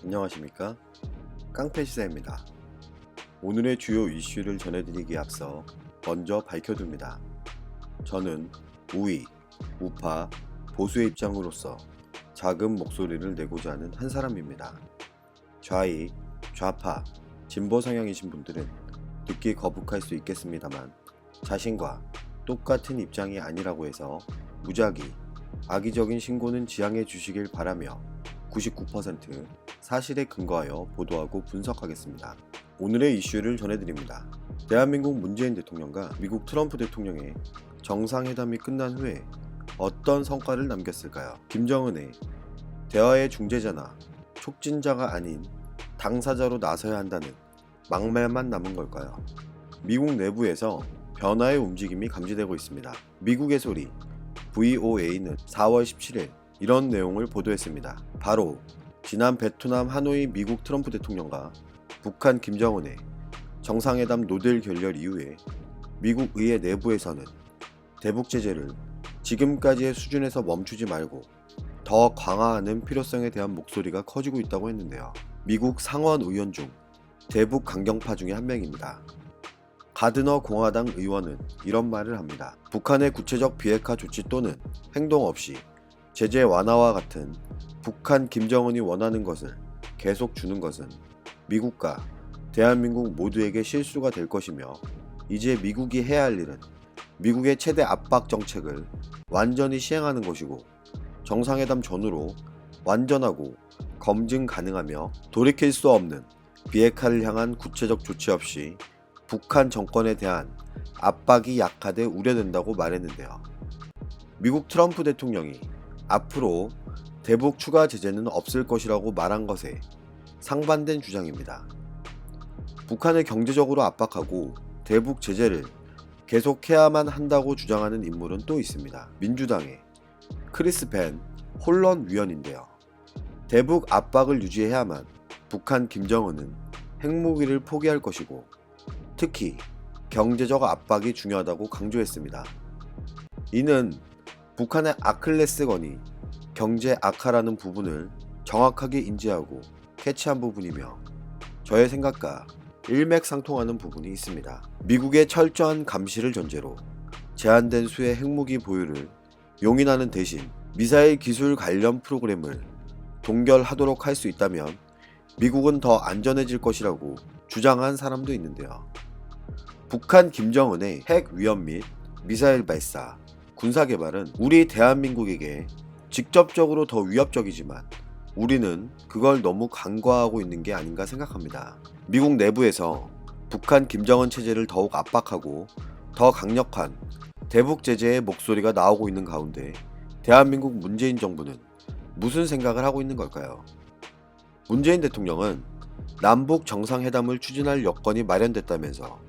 안녕하십니까? 깡패시사입니다. 오늘의 주요 이슈를 전해드리기에 앞서 먼저 밝혀둡니다. 저는 우위, 우파, 보수의 입장으로서 작은 목소리를 내고자 하는 한 사람입니다. 좌익, 좌파, 진보 성향이신 분들은 듣기 거북할 수 있겠습니다만 자신과 똑같은 입장이 아니라고 해서 무작위, 악의적인 신고는 지양해 주시길 바라며 99% 사실에 근거하여 보도하고 분석하겠습니다. 오늘의 이슈를 전해드립니다. 대한민국 문재인 대통령과 미국 트럼프 대통령의 정상회담이 끝난 후에 어떤 성과를 남겼을까요? 김정은의 대화의 중재자나 촉진자가 아닌 당사자로 나서야 한다는 막말만 남은 걸까요? 미국 내부에서 변화의 움직임이 감지되고 있습니다. 미국의 소리 VOA는 4월 17일 이런 내용을 보도했습니다. 바로 지난 베트남 하노이 미국 트럼프 대통령과 북한 김정은의 정상회담 노딜 결렬 이후에 미국 의회 내부에서는 대북 제재를 지금까지의 수준에서 멈추지 말고 더 강화하는 필요성에 대한 목소리가 커지고 있다고 했는데요. 미국 상원 의원 중 대북 강경파 중에 한 명입니다. 가드너 공화당 의원은 이런 말을 합니다. 북한의 구체적 비핵화 조치 또는 행동 없이 제재 완화와 같은 북한 김정은이 원하는 것을 계속 주는 것은 미국과 대한민국 모두에게 실수가 될 것이며 이제 미국이 해야 할 일은 미국의 최대 압박 정책을 완전히 시행하는 것이고 정상회담 전후로 완전하고 검증 가능하며 돌이킬 수 없는 비핵화를 향한 구체적 조치 없이 북한 정권에 대한 압박이 약화돼 우려된다고 말했는데요. 미국 트럼프 대통령이 앞으로 대북 추가 제재는 없을 것이라고 말한 것에 상반된 주장입니다. 북한을 경제적으로 압박하고 대북 제재를 계속해야만 한다고 주장하는 인물은 또 있습니다. 민주당의 크리스 벤 홀런 위원인데요. 대북 압박을 유지해야만 북한 김정은은 핵무기를 포기할 것이고 특히 경제적 압박이 중요하다고 강조했습니다. 이는 북한의 아킬레스건이 경제 악화라는 부분을 정확하게 인지하고 캐치한 부분이며 저의 생각과 일맥상통하는 부분이 있습니다. 미국의 철저한 감시를 전제로 제한된 수의 핵무기 보유를 용인하는 대신 미사일 기술 관련 프로그램을 동결하도록 할 수 있다면 미국은 더 안전해질 것이라고 주장한 사람도 있는데요. 북한 김정은의 핵 위험 및 미사일 발사, 군사 개발은 우리 대한민국에게 직접적으로 더 위협적이지만 우리는 그걸 너무 간과하고 있는 게 아닌가 생각합니다. 미국 내부에서 북한 김정은 체제를 더욱 압박하고 더 강력한 대북 제재의 목소리가 나오고 있는 가운데 대한민국 문재인 정부는 무슨 생각을 하고 있는 걸까요? 문재인 대통령은 남북 정상회담을 추진할 여건이 마련됐다면서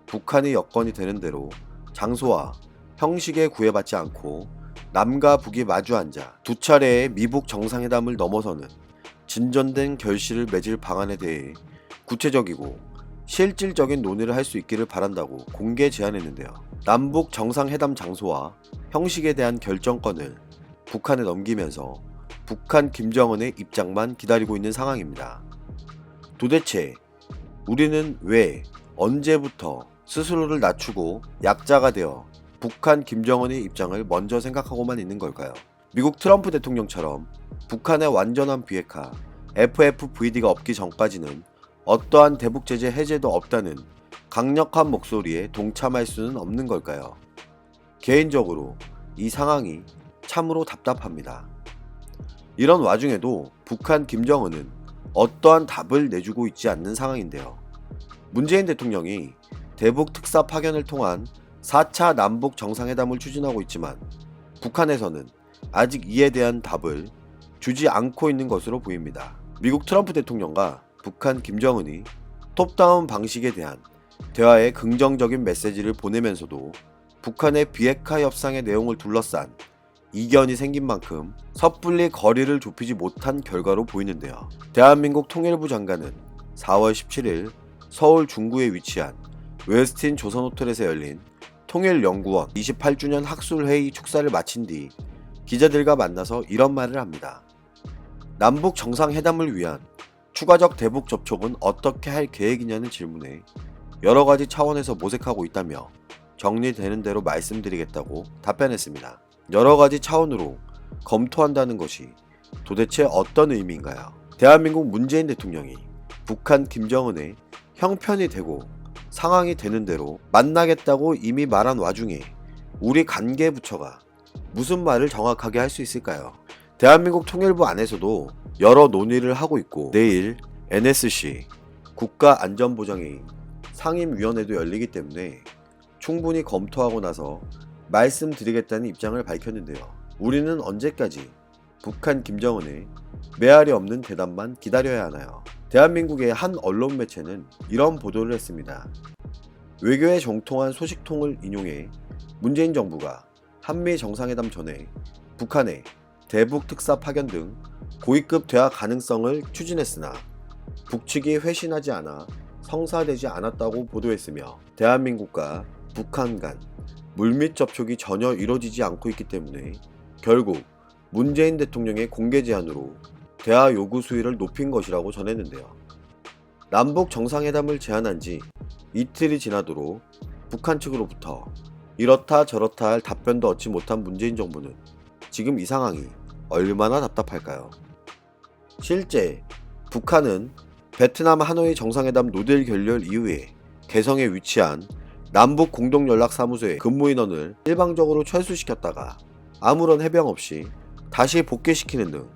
북한의 여건이 되는 대로 장소와 형식에 구애받지 않고 남과 북이 마주 앉아 두 차례의 미북 정상회담을 넘어서는 진전된 결실을 맺을 방안에 대해 구체적이고 실질적인 논의를 할 수 있기를 바란다고 공개 제안했는데요. 남북 정상회담 장소와 형식에 대한 결정권을 북한에 넘기면서 북한 김정은의 입장만 기다리고 있는 상황입니다. 도대체 우리는 왜 언제부터 스스로를 낮추고 약자가 되어 북한 김정은의 입장을 먼저 생각하고만 있는 걸까요? 미국 트럼프 대통령처럼 북한의 완전한 비핵화, FFVD가 없기 전까지는 어떠한 대북 제재 해제도 없다는 강력한 목소리에 동참할 수는 없는 걸까요? 개인적으로 이 상황이 참으로 답답합니다. 이런 와중에도 북한 김정은은 어떠한 답을 내주고 있지 않는 상황인데요. 문재인 대통령이 대북 특사 파견을 통한 4차 남북 정상회담을 추진하고 있지만 북한에서는 아직 이에 대한 답을 주지 않고 있는 것으로 보입니다. 미국 트럼프 대통령과 북한 김정은이 톱다운 방식에 대한 대화의 긍정적인 메시지를 보내면서도 북한의 비핵화 협상의 내용을 둘러싼 이견이 생긴 만큼 섣불리 거리를 좁히지 못한 결과로 보이는데요. 대한민국 통일부 장관은 4월 17일 서울 중구에 위치한 웨스틴 조선호텔에서 열린 통일연구원 28주년 학술회의 축사를 마친 뒤 기자들과 만나서 이런 말을 합니다. 남북 정상회담을 위한 추가적 대북 접촉은 어떻게 할 계획이냐는 질문에 여러 가지 차원에서 모색하고 있다며 정리되는 대로 말씀드리겠다고 답변했습니다. 여러 가지 차원으로 검토한다는 것이 도대체 어떤 의미인가요? 대한민국 문재인 대통령이 북한 김정은의 형편이 되고 상황이 되는 대로 만나겠다고 이미 말한 와중에 우리 관계부처가 무슨 말을 정확하게 할 수 있을까요? 대한민국 통일부 안에서도 여러 논의를 하고 있고 내일 NSC 국가안전보장회의 상임위원회도 열리기 때문에 충분히 검토하고 나서 말씀드리겠다는 입장을 밝혔는데요. 우리는 언제까지 북한 김정은의 메아리 없는 대답만 기다려야 하나요? 대한민국의 한 언론 매체는 이런 보도를 했습니다. 외교에 정통한 소식통을 인용해 문재인 정부가 한미 정상회담 전에 북한의 대북 특사 파견 등 고위급 대화 가능성을 추진했으나 북측이 회신하지 않아 성사되지 않았다고 보도했으며 대한민국과 북한 간 물밑 접촉이 전혀 이루어지지 않고 있기 때문에 결국 문재인 대통령의 공개 제안으로 대화 요구 수위를 높인 것이라고 전했는데요. 남북 정상회담을 제안한 지 이틀이 지나도록 북한 측으로부터 이렇다 저렇다 할 답변도 얻지 못한 문재인 정부는 지금 이 상황이 얼마나 답답할까요? 실제 북한은 베트남 하노이 정상회담 노딜 결렬 이후에 개성에 위치한 남북 공동연락사무소의 근무 인원을 일방적으로 철수시켰다가 아무런 해명 없이 다시 복귀시키는 등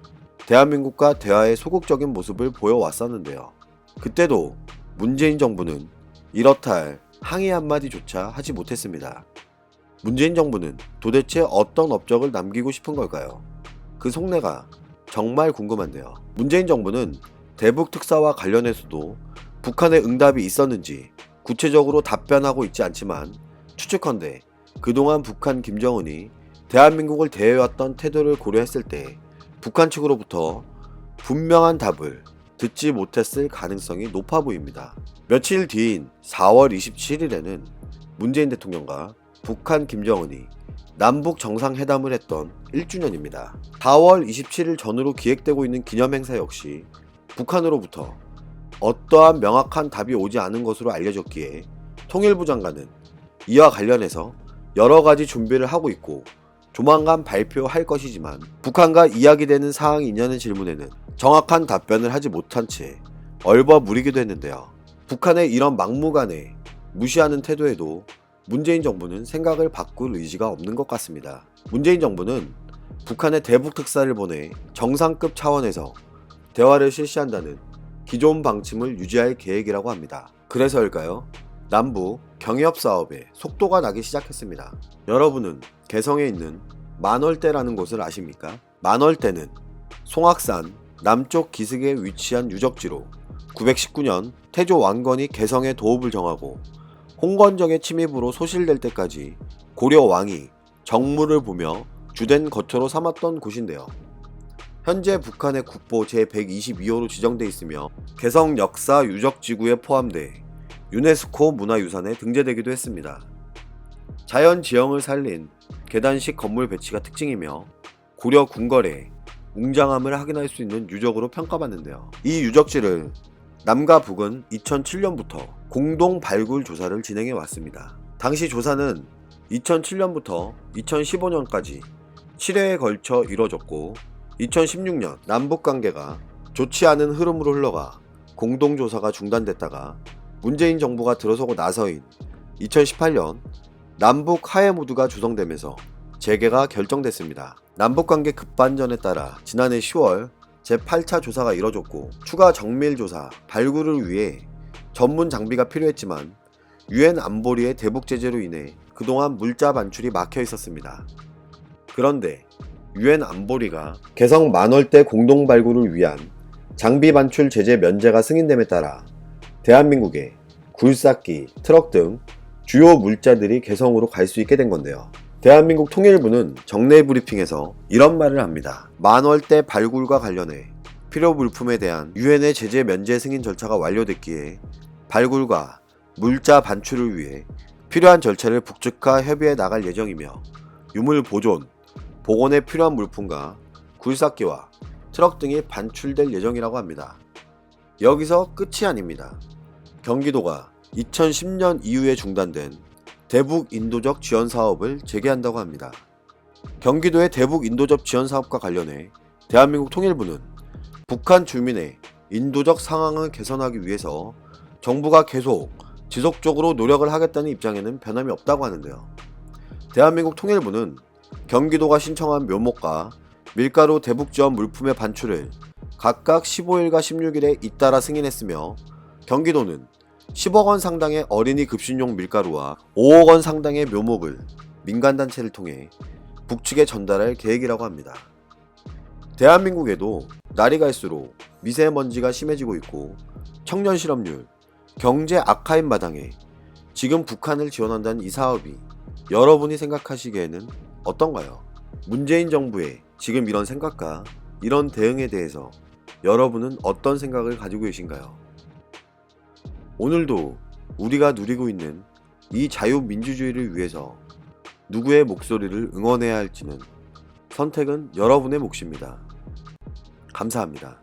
대한민국과 대화의 소극적인 모습을 보여왔었는데요. 그때도 문재인 정부는 이렇다 할 항의 한마디조차 하지 못했습니다. 문재인 정부는 도대체 어떤 업적을 남기고 싶은 걸까요? 그 속내가 정말 궁금한데요. 문재인 정부는 대북 특사와 관련해서도 북한의 응답이 있었는지 구체적으로 답변하고 있지 않지만 추측컨대 그동안 북한 김정은이 대한민국을 대해왔던 태도를 고려했을 때 북한 측으로부터 분명한 답을 듣지 못했을 가능성이 높아 보입니다. 며칠 뒤인 4월 27일에는 문재인 대통령과 북한 김정은이 남북 정상회담을 했던 1주년입니다. 4월 27일 전후로 기획되고 있는 기념행사 역시 북한으로부터 어떠한 명확한 답이 오지 않은 것으로 알려졌기에 통일부 장관은 이와 관련해서 여러 가지 준비를 하고 있고 조만간 발표할 것이지만 북한과 이야기되는 사항이 있냐는 질문에는 정확한 답변을 하지 못한 채 얼버무리기도 했는데요. 북한의 이런 막무가내 무시하는 태도에도 문재인 정부는 생각을 바꿀 의지가 없는 것 같습니다. 문재인 정부는 북한의 대북 특사를 보내 정상급 차원에서 대화를 실시한다는 기존 방침을 유지할 계획이라고 합니다. 그래서일까요? 남북 경협 사업에 속도가 나기 시작했습니다. 여러분은 개성에 있는 만월대라는 곳을 아십니까? 만월대는 송악산 남쪽 기슭에 위치한 유적지로 919년 태조 왕건이 개성에 도읍을 정하고 홍건정의 침입으로 소실될 때까지 고려 왕이 정무를 보며 주된 거처로 삼았던 곳인데요. 현재 북한의 국보 제122호로 지정돼 있으며 개성 역사 유적지구에 포함돼 유네스코 문화유산에 등재되기도 했습니다. 자연 지형을 살린 계단식 건물 배치가 특징이며 고려 궁궐의 웅장함을 확인할 수 있는 유적으로 평가받는데요. 이 유적지를 남과 북은 2007년부터 공동 발굴 조사를 진행해 왔습니다. 당시 조사는 2007년부터 2015년까지 7회에 걸쳐 이뤄졌고 2016년 남북관계가 좋지 않은 흐름으로 흘러가 공동조사가 중단됐다가 문재인 정부가 들어서고 나서인 2018년 남북 하해 모드가 조성되면서 재개가 결정됐습니다. 남북관계 급반전에 따라 지난해 10월 제8차 조사가 이뤄졌고 추가 정밀조사, 발굴을 위해 전문 장비가 필요했지만 유엔 안보리의 대북 제재로 인해 그동안 물자 반출이 막혀 있었습니다. 그런데 유엔 안보리가 개성 만월대 공동 발굴을 위한 장비 반출 제재 면제가 승인됨에 따라 대한민국의 굴삭기, 트럭 등 주요 물자들이 개성으로 갈 수 있게 된 건데요. 대한민국 통일부는 정례 브리핑에서 이런 말을 합니다. 만월대 발굴과 관련해 필요 물품에 대한 유엔의 제재 면제 승인 절차가 완료됐기에 발굴과 물자 반출을 위해 필요한 절차를 북측과 협의해 나갈 예정이며 유물 보존, 복원에 필요한 물품과 굴삭기와 트럭 등이 반출될 예정이라고 합니다. 여기서 끝이 아닙니다. 경기도가 2010년 이후에 중단된 대북 인도적 지원 사업을 재개한다고 합니다. 경기도의 대북 인도적 지원 사업과 관련해 대한민국 통일부는 북한 주민의 인도적 상황을 개선하기 위해서 정부가 계속 지속적으로 노력을 하겠다는 입장에는 변함이 없다고 하는데요. 대한민국 통일부는 경기도가 신청한 묘목과 밀가루 대북 지원 물품의 반출을 각각 15일과 16일에 잇따라 승인했으며 경기도는 10억 원 상당의 어린이 급식용 밀가루와 5억 원 상당의 묘목을 민간단체를 통해 북측에 전달할 계획이라고 합니다. 대한민국에도 날이 갈수록 미세먼지가 심해지고 있고 청년 실업률, 경제 악화인 마당에 지금 북한을 지원한다는 이 사업이 여러분이 생각하시기에는 어떤가요? 문재인 정부의 지금 이런 생각과 이런 대응에 대해서 여러분은 어떤 생각을 가지고 계신가요? 오늘도 우리가 누리고 있는 이 자유민주주의를 위해서 누구의 목소리를 응원해야 할지는 선택은 여러분의 몫입니다. 감사합니다.